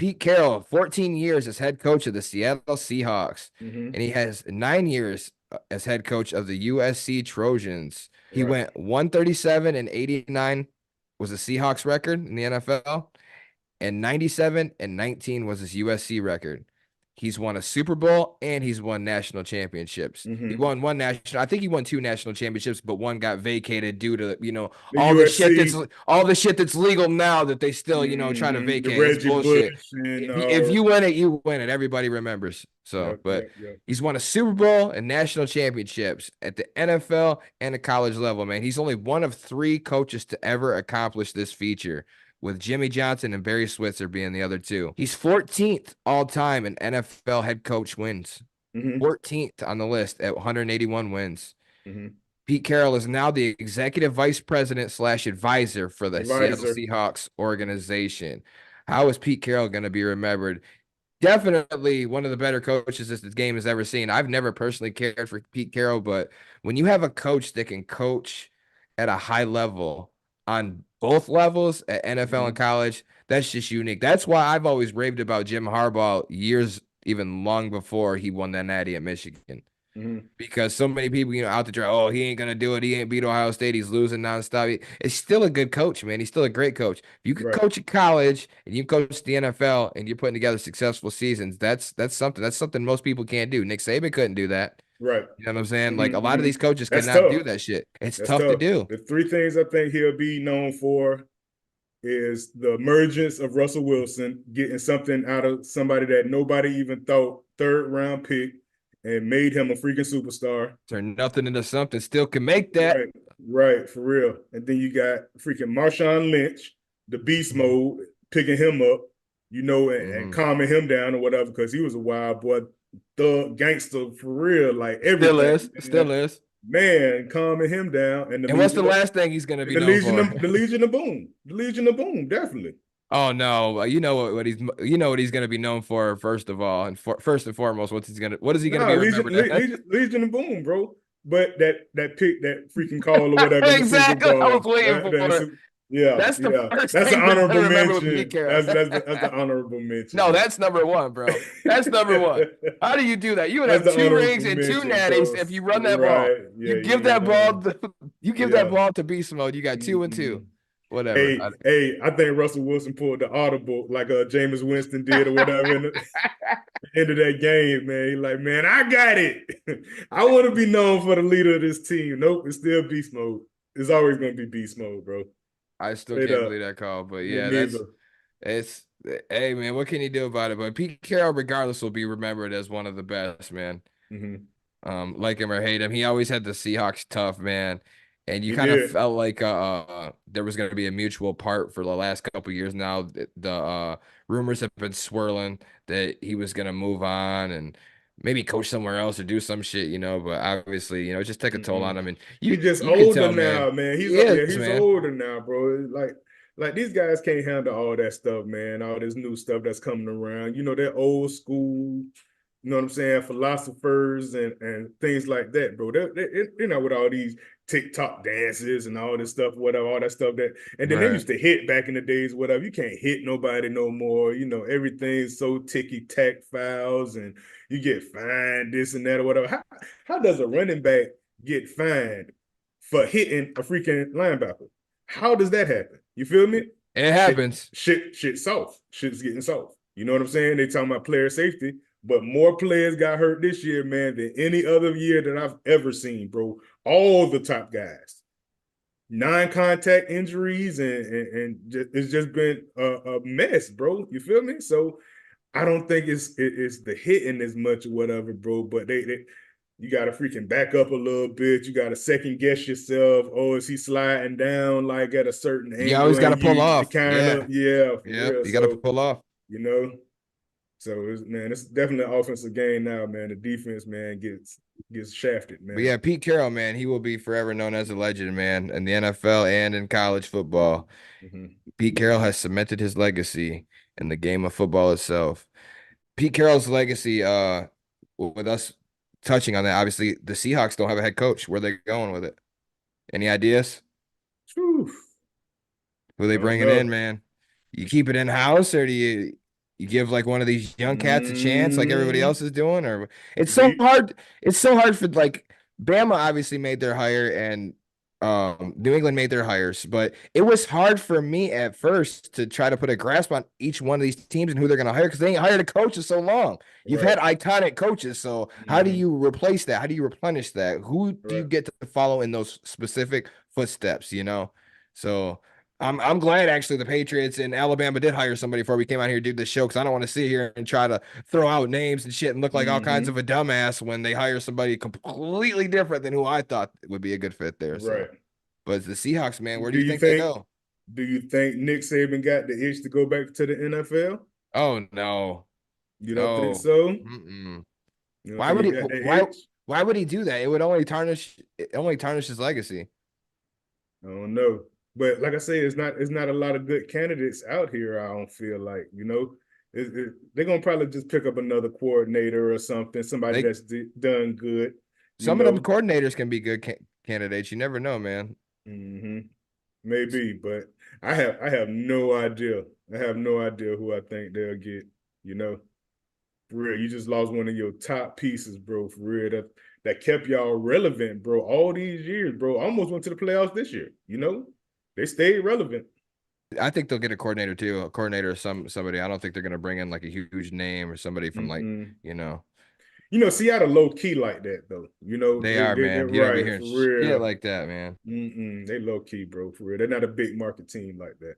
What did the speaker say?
Pete Carroll, 14 years as head coach of the Seattle Seahawks, Mm-hmm. and he has 9 years as head coach of the USC Trojans. He Right. went 137 and 89 was the Seahawks record in the NFL, and 97 and 19 was his USC record. He's won a Super Bowl and he's won national championships. He Mm-hmm. won one national, I think he won two national championships, but one got vacated due to, The USC. all the shit that's legal now that they still, try to Mm-hmm. The vacate. It's Reggie bullshit. Bush and If you win it, you win it. Everybody remembers. So, yep, but yep, yep. he's won a Super Bowl and national championships at the NFL and the college level, man. He's only one of three coaches to ever accomplish this feature, with Jimmy Johnson and Barry Switzer being the other two. He's 14th all time in NFL head coach wins. Mm-hmm. 14th on the list at 181 wins. Mm-hmm. Pete Carroll is now the executive vice president slash advisor for the Seattle Advisor. Seahawks organization. How is Pete Carroll going to be remembered? Definitely one of the better coaches this game has ever seen. I've never personally cared for Pete Carroll, but when you have a coach that can coach at a high level on both levels at NFL and Mm-hmm. college, that's just unique. That's why I've always raved about Jim Harbaugh years, even long before he won that natty at Michigan. Mm-hmm. Because so many people, out the draft, oh, he ain't gonna do it. He ain't beat Ohio State. He's losing nonstop. He's still a good coach, man. He's still a great coach. If you could Right. coach at college and you coach the NFL and you're putting together successful seasons, that's something. That's something most people can't do. Nick Saban couldn't do that. Right. You know what I'm saying? Like a Mm-hmm. lot of Mm-hmm. these coaches That's cannot tough. do that shit. It's That's tough to tough. do. The three things I think he'll be known for is the emergence of Russell Wilson, getting something out of somebody that nobody even thought third round pick and made him a freaking superstar. Turn nothing into something. Still can make that. Right, right, for real. And then you got freaking Marshawn Lynch, the beast mode, picking him up, and Mm-hmm. calming him down or whatever, because he was a wild boy, thug gangster for real, like Still everything. is. Still Man, is. man, calming him down, and And what's the last thing he's gonna be known for? The Legion of Boom, the Legion of Boom, definitely. Oh no, you know what he's gonna be known for first of all, and first and foremost, what is he gonna Nah, be remembered as? Legion of Boom, bro. But that pick, that freaking call or whatever in the Super Exactly, I was Bowl, waiting for it. yeah, That's the yeah, first that's an thing they're gonna honorable remember with Pete mention. Carroll. That's the honorable mention, No, man. that's number one, bro. That's number one. How do you do that? You would That's have the two honorable rings and two mention, natties if cause you run that ball. right, yeah, You give you that know, ball, you give that yeah. ball to beast mode. You got two and two, Mm-mm. whatever. Hey, I think Russell Wilson pulled the audible like Jameis Winston did or whatever in the end of that game, man. He like, man, I got it. I want to be known for the leader of this team. Nope, it's still beast mode. It's always going to be beast mode, bro. I still Straight can't up. believe that call, but Me yeah, neither. it's hey man, what can you do about it? But Pete Carroll, regardless, will be remembered as one of the best, man. Mm-hmm. Like him or hate him, he always had the Seahawks tough, man. And you He kind of did. felt like there was going to be a mutual part for the last couple of years now. The rumors have been swirling that he was going to move on and maybe coach somewhere else or do some shit, But obviously, it just took a toll on Mm-mm. him, and He just you could older tell, man. now, man. He is, He's man. older now, bro. Like these guys can't handle all that stuff, man. All this new stuff that's coming around. They're old school. You know what I'm saying? Philosophers and things like that, bro. They're not with all these TikTok dances and all this stuff, whatever, all that stuff and then they Right. used to hit back in the days, whatever. You can't hit nobody no more. Everything's so ticky tack fouls and you get fined this and that or whatever. How does a running back get fined for hitting a freaking linebacker? How does that happen? You feel me? It happens. Shit soft. Shit's getting soft. You know what I'm saying? They talking about player safety, but more players got hurt this year, man, than any other year that I've ever seen, bro. All the top guys, non-contact injuries, and it's just been a mess, bro. You feel me? So I don't think it's the hitting as much or whatever, bro. But they you got to freaking back up a little bit. You got to second guess yourself. Oh, is he sliding down like at a certain You angle? always got to And pull you off. kind of, Yeah. yeah, for Yep. real. You got to So pull off. you know, man, it's definitely an offensive game now, man. The defense, man, gets shafted, But man. yeah, Pete Carroll, man, he will be forever known as a legend, man, in the NFL and in college football. Mm-hmm. Pete Carroll has cemented his legacy in the game of football itself. Pete Carroll's legacy, with us touching on that, obviously the Seahawks don't have a head coach. Where they going with it? Any ideas? Whew. Who they I don't bringing in, know. man? You keep it in house, or do you? You give like one of these young cats a chance, like everybody Mm, else is doing, or it's so he hard. It's so hard for like Bama obviously made their hire and New England made their hires, but it was hard for me at first to try to put a grasp on each one of these teams and who they're going to hire because they ain't hired a coach in so long. You've had right. iconic coaches, so how do Hmm. you replace that? How do you replenish that? Who do you Right. get to follow in those specific footsteps, you know? So I'm glad actually the Patriots and Alabama did hire somebody before we came out here to do this show because I don't want to sit here and try to throw out names and shit and look like all kinds of Hmm. a dumbass when they hire somebody completely different than who I thought would be a good fit there. So, Right. but the Seahawks, man, where do Do you you think they think go? do you think Nick Saban got the itch to go back to the NFL? Oh no, You don't think no. so? Mm-mm. You don't Why think would he he? got that Why? itch? Why would he do that? It only tarnish his legacy. I don't know. But like I say, it's not a lot of good candidates out here. I don't feel like they're gonna probably just pick up another coordinator or something, somebody They that's done good. You Some of them know, coordinators can be good candidates. You never know, man. hmm maybe, but I have no idea. I have no idea who I think they'll get. You know, for real, you just lost one of your top pieces, bro. For real, that kept y'all relevant, bro. All these years, bro. Almost went to the playoffs this year. You know, they stayed relevant. I think they'll get a coordinator too, a coordinator or somebody. I don't think they're gonna bring in like a huge name or somebody from like, Mm-mm. you know, You know, Seattle low key like that though. You know, they are, they're man. You don't be right hearing for shit real. like that, man. Mm-mm. They low key, bro, for real. They're not a big market team like that.